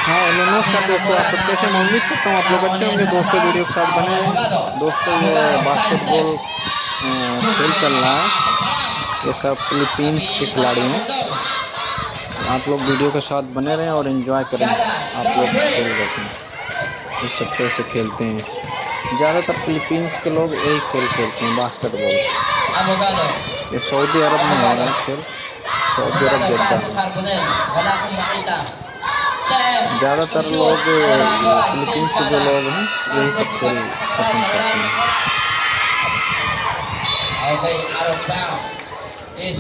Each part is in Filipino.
हाँ नमस्कार दोस्तों, आप सब कैसे हैं? मैं उम्मीद करता हूँ आप लोग अच्छे होंगे। दोस्तों वीडियो के साथ बने हैं। दोस्तों ये बास्केटबॉल खेल चल रहा है। ये सब फिलीपींस के खिलाड़ी हैं। आप लोग वीडियो के साथ बने रहें और एंजॉय करें। आप लोग खेल रहे हैं, ये सब कैसे खेलते हैं। ज़्यादातर फिलीपींस के लोग यही खेल खेलते हैं, बास्केटबॉल। ये सऊदी अरब में हो रहा है खेल, सऊदी अरब जेद्दा में। ज़्यादातर लोग ये फिलीपींस के जो लोग हैं यही सब खेल पसंद करते हैं।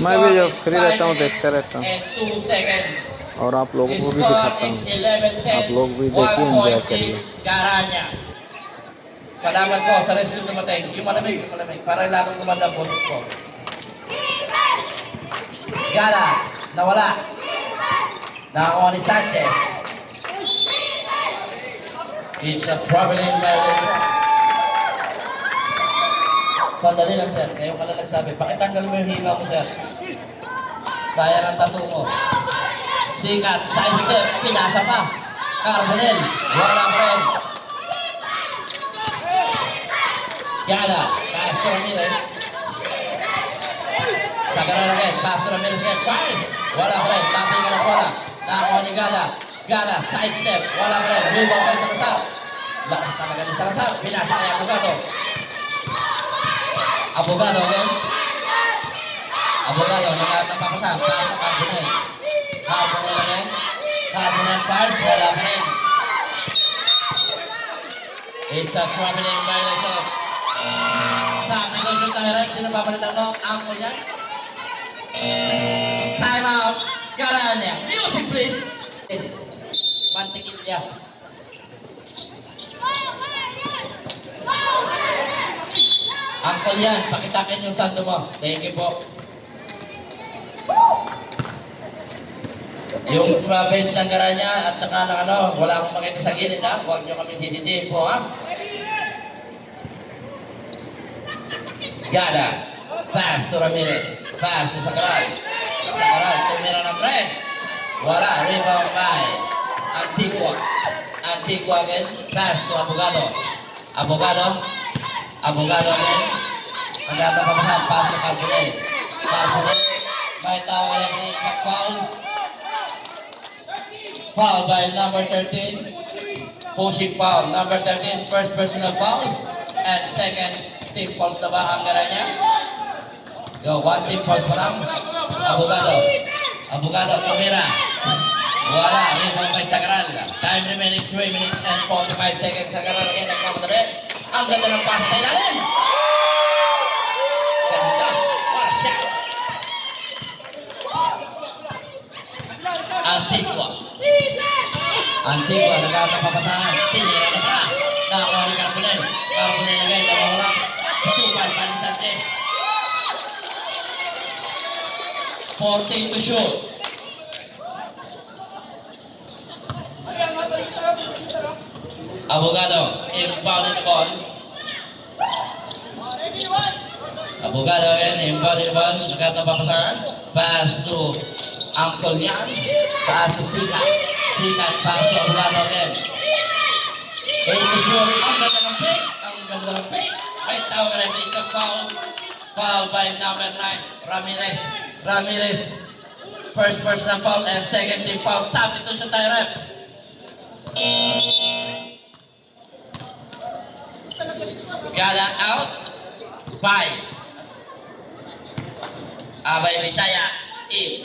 मैं भी जब फ्री रहता हूँ देखता रहता हूँ और आप लोगों को भी दिखाता हूँ। आप लोग भी देखिए, एंजॉय करिए। Salamat po sa rescue dumating. Yung malamig, para lalong gumanda ang boses ko. Gala, nawala. Nakakuha ni Sanchez. It's a traveling violation. Sandali lang, sir. Ngayon ka lang nagsabi. Pakitanggal mo yung hinga mo, sir. Sayang ang tattoo mo. Sikat, side step, pinasa pa. Carbonell, wala pa rin. Gala, pass to Ramirez. Sagaran again, pass to Ramirez again. Paris, wala pa rin. Tapping ka na bola. Nakakuha ni Gala. Gala, side step, wala pa rin. Rebound kay Salazar. Lakas talaga ni Salazar. Binasa kay Abogado. Abogado again. Abogado, napapasa. Pass to Carbonell. Carbonell again. Carbonell fires, wala pa rin. It's a traveling violation. Sabi ko siya direct, sino papalitan mo? Ako yan. Time out. Garanya. Music please. Mantikit niya. Uncle yan, pakitakin yung sando mo. Thank you po. Yung bench ng Garanya at saka ng wala akong makita sa gilid ha. Huwag nyo kami sisisihin po ha. Gala, pass to Ramirez, pass to Sagaral. Sagaral, tumira ng tres. Wala, rebound by Antigua. Antigua again, pass to Abogado. Abogado, Abogado again. Ang gata pa ba, pass to Carbonell. Carbonell, may tawag na rin sa foul. Foul by number 13. Pushing foul, number 13, first personal foul. And second, team fouls na ba ang Garanya? Go, one team fouls pa lang. Abogado. Abogado, tumira. Wala, rebound by Sagaral. Time remaining 3 minutes and 45 seconds. Sagaral again, nagmamadali. Ang ganda ng pass sa ilalim. Ganda. What a shot. Antigua. Antigua, nagkakapapasahan. Tinira na pa. Nakakuha ni Carbonell. Carbonell again, nawawala. Supan pa ni Sanchez. 14 to shoot. Abogado, inbounded the ball. Abogado again, inbounded the ball. Nagkakapapasahan. Pass to Uncle Yan. Pass to Sikat. Sikat, pass to Abogado again. 8 to shoot. Ang ganda ng pick. Ang ganda ng pick. May tawag na rin isang foul. Foul by number 9, Ramirez. Ramirez. First personal foul and second team foul. Substitution tayo, ref. Gala out. By Abay Bisaya. In.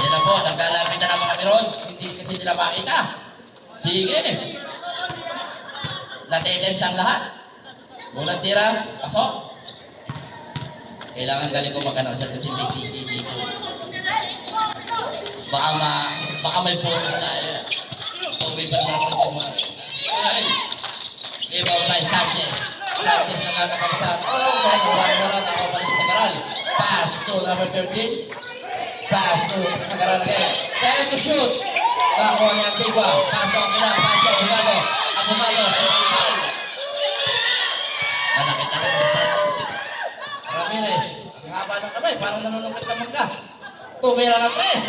Yan na po. Naglalapit na ng mga mirod. Hindi kasi nila makita. Sige. Natendence ang lahat. Unang tira, pasok. Kailangan galing ko magkano siya kasi may TV dito. Baka may bonus na. May pa naman ako mo. Rebound by Sanchez. Sanchez na nakakapasan. Wala nakapalik sa Garal. Pass to number 13. Pass to Sagaral again. Try to shoot. Bako ni Antigua. Pass to Aquila. Pass to Abogado. Abogado sa Pangkal. Nakita na si Sanchez. Ramirez. Ang haba ng kamay. Parang nanunungkit ka mangga. Tumira na tres.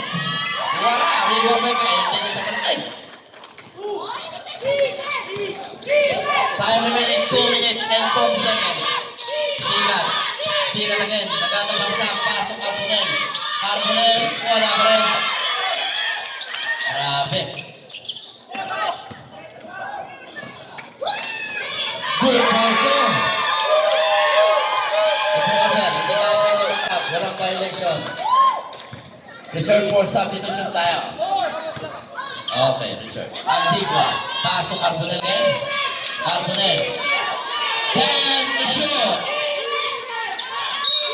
Wala. Rebound by Kyle. Hindi sa kanay. Time remaining 2 minutes and 4 seconds. Sigat. Sigat again. Nagkatapang sa pasok Carbonell. Carbonell. Wala pa rin. Grabe. Good ball to. Ito nga sir. Hindi tayo pwede mag-up. Walang violation. Reserve for substitution tayo. Okay, reserve. Antigua. Pass to Carbonell again. Carbonell. 10 to shoot.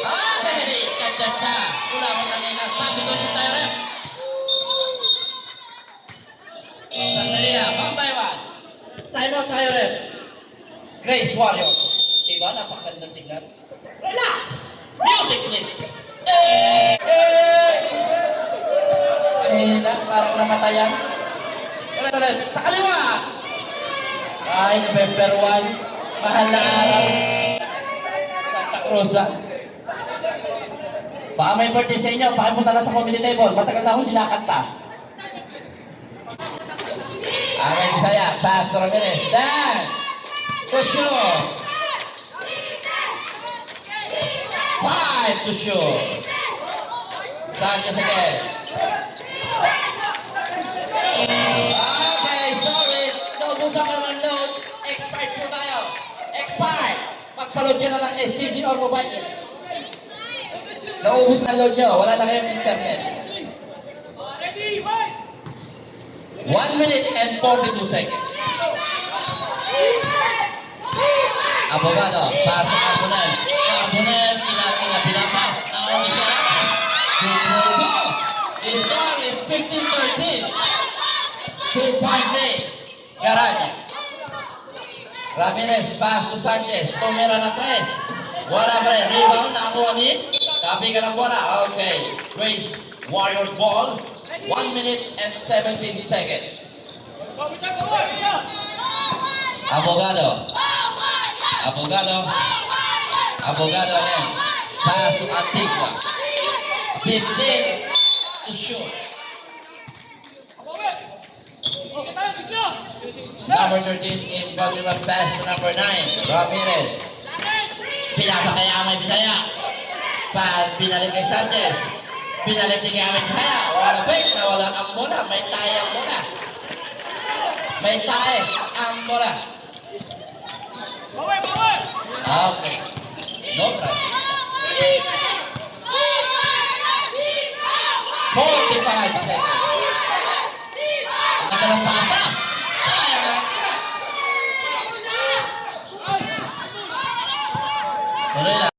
Ah, hindi. Kata-kata. Wala mo namin na substitution tayo rin. Sandali na. 1 by 1. Time out tayo rin. Grace Warrior. Diba? Napakagandang tignan. Relax. Music please. Parang namatayan. Ulit. Sa kaliwa. Ay, November 1. Mahal na araw. Santa Rosa. Baka may birthday sa inyo. Pakipunta na sa community table. Matagal na akong dinakanta. Amay Bisaya. Pastor Ramirez. Dan. To shoot. 5 to shoot. Sanchez again. Okay, sorry. Naubusan ka naman load. Expired po tayo. Expired. Magpa-load nyo na lang STC or mobile. Naubos na load nyo. Wala na kayong internet. 1 minute and 42 seconds. Abogado, pasok Carbonell. Carbonell, pinapa. Naon ni Sarapas. 2-2. The score is 15-13. 2-point lead. Garanya. Ramirez, pass to Sanchez. Tumira na 3. Wala pa rin. Rebound, nakuha ni. Kapi ka ng bola. Okay. Grace Warriors ball. 1 minute and 17 seconds. Abogado. Abogado again. Pass to Antigua. 15 to shoot. Number 13 in Bogdan pass to number 9. Ramirez. Pinasa kay Amay Bisaya. Binalik kay Sanchez. Binalik kay Amay Bisaya. Wala fake. Nawala ang bola. May tayo ang bola. May tayo ang bola. Okay. No problem. 45 seconds. Ang ng pasa. Sayang lang. Tuloy lang.